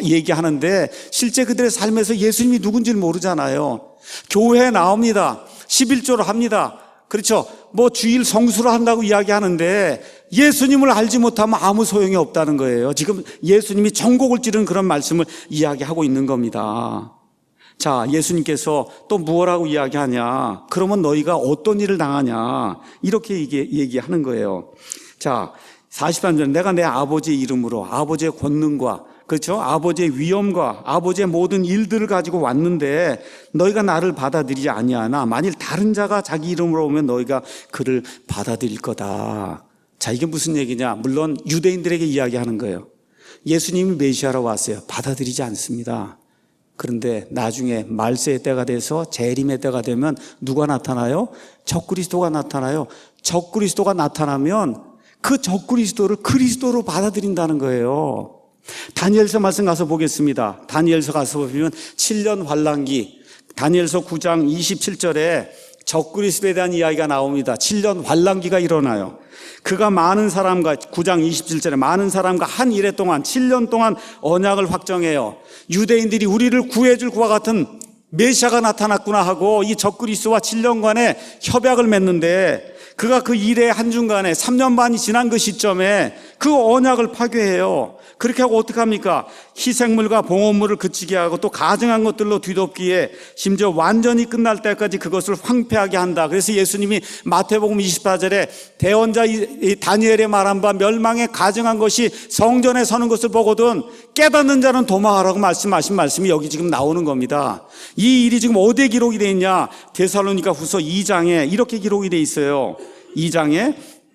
얘기하는데 실제 그들의 삶에서 예수님이 누군지를 모르잖아요. 교회에 나옵니다. 11조를 합니다. 그렇죠. 뭐 주일 성수를 한다고 이야기하는데 예수님을 알지 못하면 아무 소용이 없다는 거예요. 지금 예수님이 전곡을 찌르는 그런 말씀을 이야기하고 있는 겁니다. 자, 예수님께서 또 무엇라고 이야기하냐? 그러면 너희가 어떤 일을 당하냐? 이렇게 얘기하는 거예요. 자, 43절 내가 내 아버지의 이름으로 아버지의 권능과 그렇죠? 아버지의 위엄과 아버지의 모든 일들을 가지고 왔는데 너희가 나를 받아들이지 아니하나 만일 다른 자가 자기 이름으로 오면 너희가 그를 받아들일 거다. 자, 이게 무슨 얘기냐? 물론 유대인들에게 이야기하는 거예요. 예수님이 메시아로 왔어요. 받아들이지 않습니다. 그런데 나중에 말세의 때가 돼서 재림의 때가 되면 누가 나타나요? 적그리스도가 나타나요. 적그리스도가 나타나면 그 적그리스도를 그리스도로 받아들인다는 거예요. 다니엘서 말씀 가서 보겠습니다. 다니엘서 가서 보면 7년 환란기, 다니엘서 9장 27절에 적그리스도에 대한 이야기가 나옵니다. 7년 환란기가 일어나요. 그가 많은 사람과 9장 27절에 많은 사람과 한 일해 동안 7년 동안 언약을 확정해요. 유대인들이 우리를 구해줄 그와 같은 메시아가 나타났구나 하고 이 적그리스도와 7년간의 협약을 맺는데 그가 그 일의 한중간에 3년 반이 지난 그 시점에 그 언약을 파괴해요. 그렇게 하고 어떻게 합니까? 희생물과 봉헌물을 그치게 하고 또 가증한 것들로 뒤덮기에 심지어 완전히 끝날 때까지 그것을 황폐하게 한다. 그래서 예수님이 마태복음 24절에 대언자 다니엘의 말한 바 멸망에 가증한 것이 성전에 서는 것을 보거든 깨닫는 자는 도망하라고 말씀하신 말씀이 여기 지금 나오는 겁니다. 이 일이 지금 어디에 기록이 되어 있냐? 데살로니가 후서 2장에 이렇게 기록이 되어 있어요. 2장에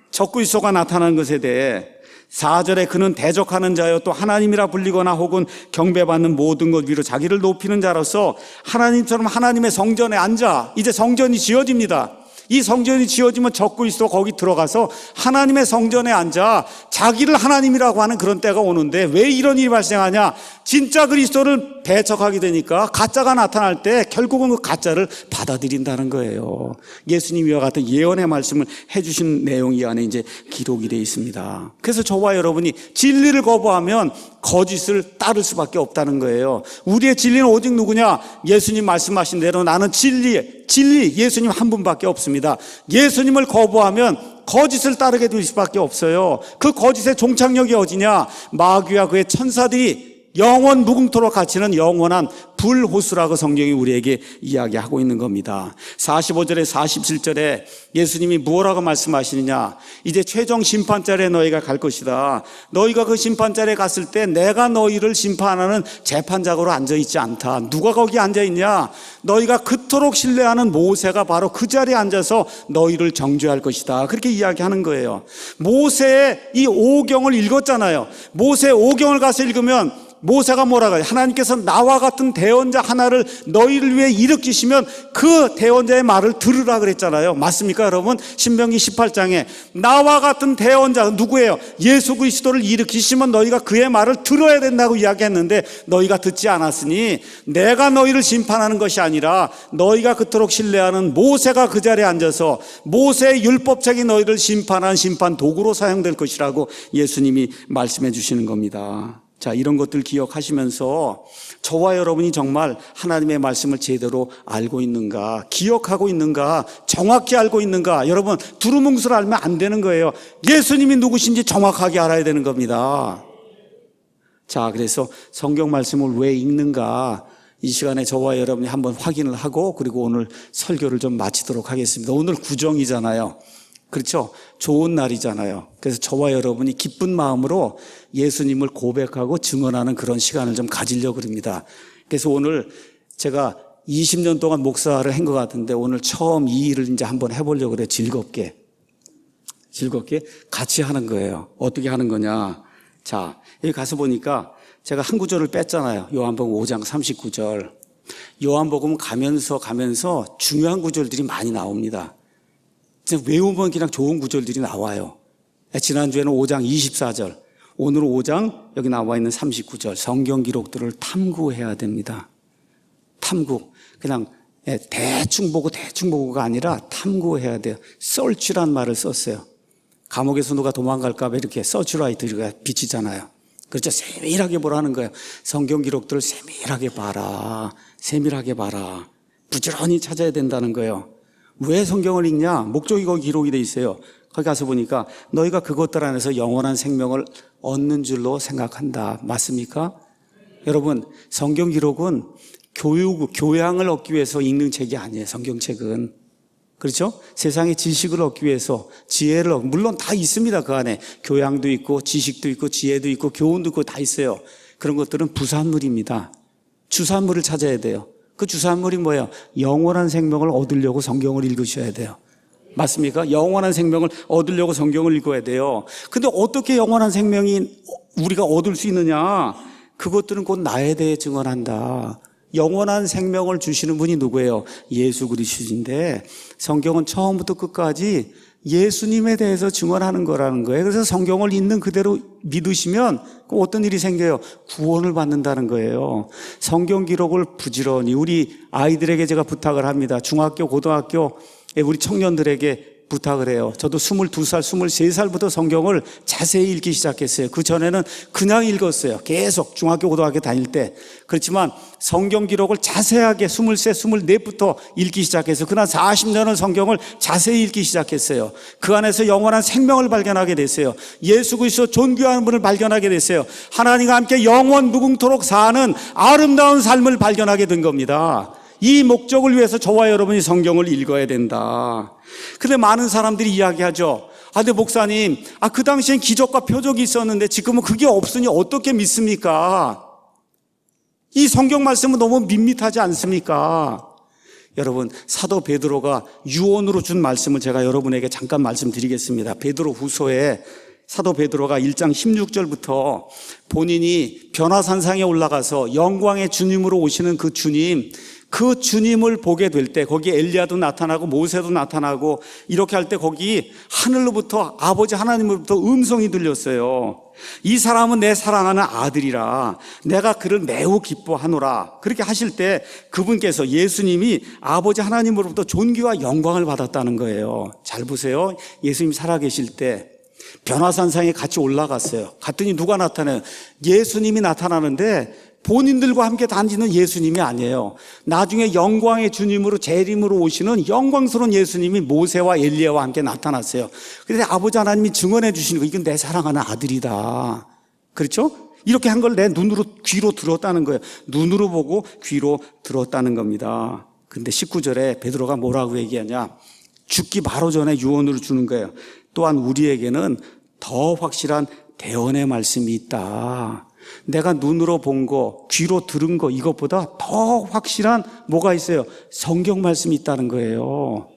적그리스도가 나타나는 것에 대해 4절에 그는 대적하는 자여 또 하나님이라 불리거나 혹은 경배받는 모든 것 위로 자기를 높이는 자로서 하나님처럼 하나님의 성전에 앉아 이제 성전이 지어집니다. 이 성전이 지어지면 적그리스도 거기 들어가서 하나님의 성전에 앉아 자기를 하나님이라고 하는 그런 때가 오는데 왜 이런 일이 발생하냐? 진짜 그리스도를 배척하게 되니까 가짜가 나타날 때 결국은 그 가짜를 받아들인다는 거예요. 예수님 이와 같은 예언의 말씀을 해주신 내용이 이 안에 이제 기록이 되어 있습니다. 그래서 저와 여러분이 진리를 거부하면 거짓을 따를 수밖에 없다는 거예요. 우리의 진리는 오직 누구냐? 예수님 말씀하신 대로 나는 진리 예수님 한 분밖에 없습니다. 예수님을 거부하면 거짓을 따르게 될 수밖에 없어요. 그 거짓의 종착역이 어디냐? 마귀와 그의 천사들이 영원 무궁토록 갇히는 영원한 불호수라고 성경이 우리에게 이야기하고 있는 겁니다. 45절에 47절에 예수님이 뭐라고 말씀하시느냐? 이제 최종 심판자리에 너희가 갈 것이다. 너희가 그 심판자리에 갔을 때 내가 너희를 심판하는 재판장으로 앉아있지 않다. 누가 거기 앉아있냐? 너희가 그토록 신뢰하는 모세가 바로 그 자리에 앉아서 너희를 정죄할 것이다. 그렇게 이야기하는 거예요. 모세의 이 오경을 읽었잖아요. 모세의 오경을 가서 읽으면 모세가 뭐라고 해요? 하나님께서 나와 같은 대언자 하나를 너희를 위해 일으키시면 그 대언자의 말을 들으라 그랬잖아요. 맞습니까 여러분? 신명기 18장에 나와 같은 대언자 누구예요? 예수 그리스도를 일으키시면 너희가 그의 말을 들어야 된다고 이야기했는데 너희가 듣지 않았으니 내가 너희를 심판하는 것이 아니라 너희가 그토록 신뢰하는 모세가 그 자리에 앉아서 모세의 율법책이 너희를 심판한 심판 도구로 사용될 것이라고 예수님이 말씀해 주시는 겁니다. 자, 이런 것들 기억하시면서 저와 여러분이 정말 하나님의 말씀을 제대로 알고 있는가, 기억하고 있는가, 정확히 알고 있는가. 여러분, 두루뭉술 알면 안 되는 거예요. 예수님이 누구신지 정확하게 알아야 되는 겁니다. 자, 그래서 성경 말씀을 왜 읽는가, 이 시간에 저와 여러분이 한번 확인을 하고 그리고 오늘 설교를 좀 마치도록 하겠습니다. 오늘 구정이잖아요. 그렇죠? 좋은 날이잖아요. 그래서 저와 여러분이 기쁜 마음으로 예수님을 고백하고 증언하는 그런 시간을 좀 가지려고 합니다. 그래서 오늘 제가 20년 동안 목사를 한 것 같은데 오늘 처음 이 일을 이제 한번 해보려고 그래요. 즐겁게 같이 하는 거예요. 어떻게 하는 거냐? 자, 여기 가서 보니까 제가 한 구절을 뺐잖아요. 요한복음 5장 39절. 요한복음 가면서 중요한 구절들이 많이 나옵니다. 외우면 그냥 좋은 구절들이 나와요. 지난주에는 5장 24절, 오늘은 5장 여기 나와 있는 39절 성경 기록들을 탐구해야 됩니다. 탐구. 그냥 대충 보고가 아니라 탐구해야 돼요. search란 말을 썼어요. 감옥에서 누가 도망갈까 봐 이렇게 searchlight가 비치잖아요. 그렇죠. 세밀하게 보라는 거예요. 성경 기록들을 세밀하게 봐라. 부지런히 찾아야 된다는 거예요. 왜 성경을 읽냐? 목적이 거기 기록이 돼 있어요. 거기 가서 보니까 너희가 그것들 안에서 영원한 생명을 얻는 줄로 생각한다. 맞습니까? 여러분, 성경 기록은 교양을 얻기 위해서 읽는 책이 아니에요. 성경책은. 그렇죠? 세상의 지식을 얻기 위해서 지혜를 물론 다 있습니다. 그 안에 교양도 있고 지식도 있고 지혜도 있고 교훈도 있고 다 있어요. 그런 것들은 부산물입니다. 주산물을 찾아야 돼요. 그 주산물이 뭐예요? 영원한 생명을 얻으려고 성경을 읽으셔야 돼요. 맞습니까? 영원한 생명을 얻으려고 성경을 읽어야 돼요. 근데 어떻게 영원한 생명이 우리가 얻을 수 있느냐? 그것들은 곧 나에 대해 증언한다. 영원한 생명을 주시는 분이 누구예요? 예수 그리스도인데 성경은 처음부터 끝까지 예수님에 대해서 증언하는 거라는 거예요. 그래서 성경을 있는 그대로 믿으시면 어떤 일이 생겨요? 구원을 받는다는 거예요. 성경 기록을 부지런히 우리 아이들에게 제가 부탁을 합니다. 중학교, 고등학교 우리 청년들에게 부탁을 해요. 저도 22살, 23살부터 성경을 자세히 읽기 시작했어요. 그 전에는 그냥 읽었어요. 계속 중학교, 고등학교 다닐 때. 그렇지만 성경 기록을 자세하게 23, 24부터 읽기 시작해서 그날 40년을 성경을 자세히 읽기 시작했어요. 그 안에서 영원한 생명을 발견하게 됐어요. 예수 그리스도 존귀한 분을 발견하게 됐어요. 하나님과 함께 영원 무궁토록 사는 아름다운 삶을 발견하게 된 겁니다. 이 목적을 위해서 저와 여러분이 성경을 읽어야 된다. 근데 많은 사람들이 이야기하죠. 근데 목사님, 그 당시엔 기적과 표적이 있었는데 지금은 그게 없으니 어떻게 믿습니까? 이 성경 말씀은 너무 밋밋하지 않습니까? 여러분, 사도 베드로가 유언으로 준 말씀을 제가 여러분에게 잠깐 말씀드리겠습니다. 베드로 후서에 사도 베드로가 1장 16절부터 본인이 변화산상에 올라가서 영광의 주님으로 오시는 그 주님, 그 주님을 보게 될 때 거기 엘리야도 나타나고 모세도 나타나고 이렇게 할 때 거기 하늘로부터 아버지 하나님으로부터 음성이 들렸어요. 이 사람은 내 사랑하는 아들이라 내가 그를 매우 기뻐하노라. 그렇게 하실 때 그분께서 예수님이 아버지 하나님으로부터 존귀와 영광을 받았다는 거예요. 잘 보세요. 예수님이 살아계실 때 변화산상에 같이 올라갔어요. 갔더니 누가 나타나요? 예수님이 나타나는데 본인들과 함께 다니는 예수님이 아니에요. 나중에 영광의 주님으로 재림으로 오시는 영광스러운 예수님이 모세와 엘리야와 함께 나타났어요. 그래서 아버지 하나님이 증언해 주시는 거, 이건 내 사랑하는 아들이다. 그렇죠? 이렇게 한 걸 내 눈으로 귀로 들었다는 거예요. 눈으로 보고 귀로 들었다는 겁니다. 근데 19절에 베드로가 뭐라고 얘기하냐? 죽기 바로 전에 유언으로 주는 거예요. 또한 우리에게는 더 확실한 대언의 말씀이 있다. 내가 눈으로 본 거, 귀로 들은 거, 이것보다 더 확실한 뭐가 있어요? 성경 말씀이 있다는 거예요.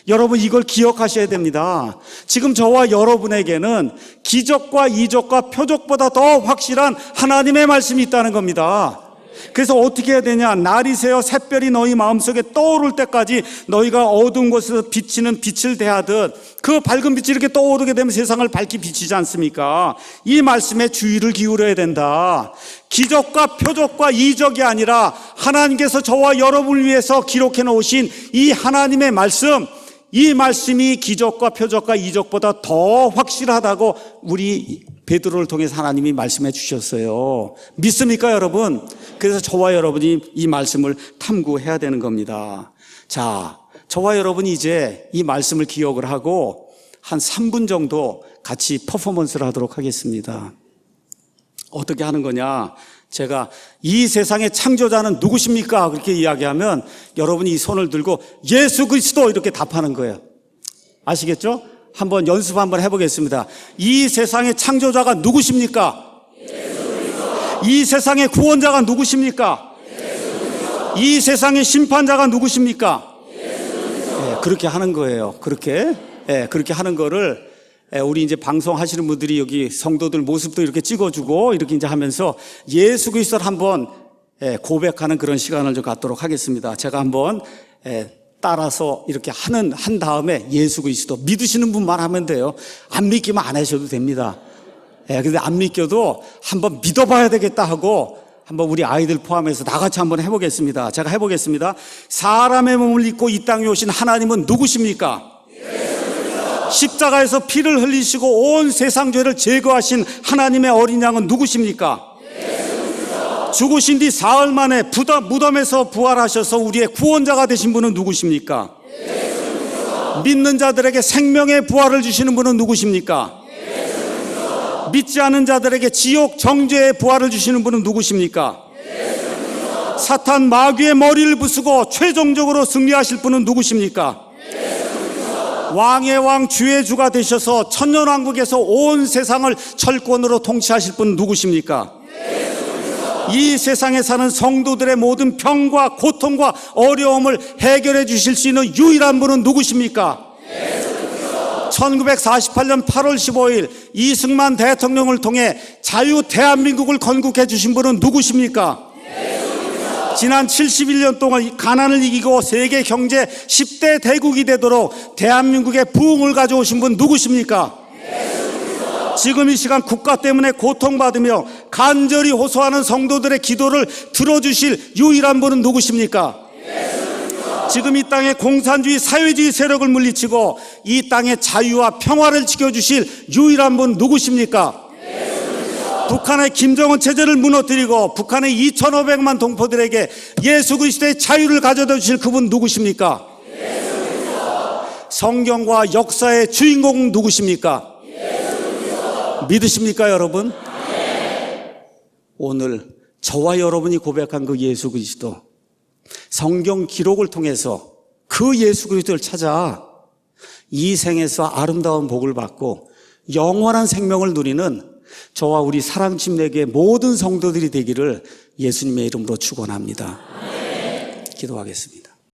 여러분, 이걸 기억하셔야 됩니다. 지금 저와 여러분에게는 기적과 이적과 표적보다 더 확실한 하나님의 말씀이 있다는 겁니다. 그래서 어떻게 해야 되냐? 날이 새어 샛별이 너희 마음속에 떠오를 때까지 너희가 어두운 곳에서 비치는 빛을 대하듯 그 밝은 빛이 이렇게 떠오르게 되면 세상을 밝히 비치지 않습니까? 이 말씀에 주의를 기울여야 된다. 기적과 표적과 이적이 아니라 하나님께서 저와 여러분을 위해서 기록해 놓으신 이 하나님의 말씀, 이 말씀이 기적과 표적과 이적보다 더 확실하다고 우리 베드로를 통해서 하나님이 말씀해 주셨어요. 믿습니까, 여러분? 그래서 저와 여러분이 이 말씀을 탐구해야 되는 겁니다. 자, 저와 여러분이 이제 이 말씀을 기억을 하고 한 3분 정도 같이 퍼포먼스를 하도록 하겠습니다. 어떻게 하는 거냐? 제가 이 세상의 창조자는 누구십니까? 그렇게 이야기하면 여러분이 이 손을 들고 예수 그리스도 이렇게 답하는 거예요. 아시겠죠? 한번 연습 한번 해보겠습니다. 이 세상의 창조자가 누구십니까? 이 세상의 구원자가 누구십니까? 이 세상의 심판자가 누구십니까? 네, 그렇게 하는 거예요. 그렇게 하는 거를 우리 이제 방송하시는 분들이 여기 성도들 모습도 이렇게 찍어주고 이렇게 이제 하면서 예수 그리스도를 한번 고백하는 그런 시간을 좀 갖도록 하겠습니다. 제가 한번 따라서 이렇게 한 다음에 예수 그리스도 믿으시는 분만 하면 돼요. 안 믿기면 안 하셔도 됩니다. 근데 안 믿겨도 한번 믿어봐야 되겠다 하고 한번 우리 아이들 포함해서 다 같이 한번 해보겠습니다. 제가 해보겠습니다. 사람의 몸을 입고 이 땅에 오신 하나님은 누구십니까? 십자가에서 피를 흘리시고 온 세상 죄를 제거하신 하나님의 어린 양은 누구십니까? 죽으신 뒤 사흘 만에 무덤에서 부활하셔서 우리의 구원자가 되신 분은 누구십니까? 믿는 자들에게 생명의 부활을 주시는 분은 누구십니까? 믿지 않은 자들에게 지옥 정죄의 부활을 주시는 분은 누구십니까? 사탄 마귀의 머리를 부수고 최종적으로 승리하실 분은 누구십니까? 왕의 왕 주의 주가 되셔서 천년왕국에서 온 세상을 철권으로 통치하실 분은 누구십니까? 이 세상에 사는 성도들의 모든 병과 고통과 어려움을 해결해 주실 수 있는 유일한 분은 누구십니까? 1948년 8월 15일 이승만 대통령을 통해 자유 대한민국을 건국해 주신 분은 누구십니까? 지난 71년 동안 가난을 이기고 세계 경제 10대 대국이 되도록 대한민국의 부흥을 가져오신 분 누구십니까? 지금 이 시간 국가 때문에 고통받으며 간절히 호소하는 성도들의 기도를 들어주실 유일한 분은 누구십니까? 지금 이 땅에 공산주의 사회주의 세력을 물리치고 이 땅의 자유와 평화를 지켜주실 유일한 분 누구십니까? 북한의 김정은 체제를 무너뜨리고 북한의 2,500만 동포들에게 예수 그리스도의 자유를 가져다 주실 그분 누구십니까? 성경과 역사의 주인공 누구십니까? 믿으십니까, 여러분? 오늘 저와 여러분이 고백한 그 예수 그리스도, 성경 기록을 통해서 그 예수 그리스도를 찾아 이 생에서 아름다운 복을 받고 영원한 생명을 누리는 저와 우리 사랑침례교회 모든 성도들이 되기를 예수님의 이름으로 축원합니다. 기도하겠습니다.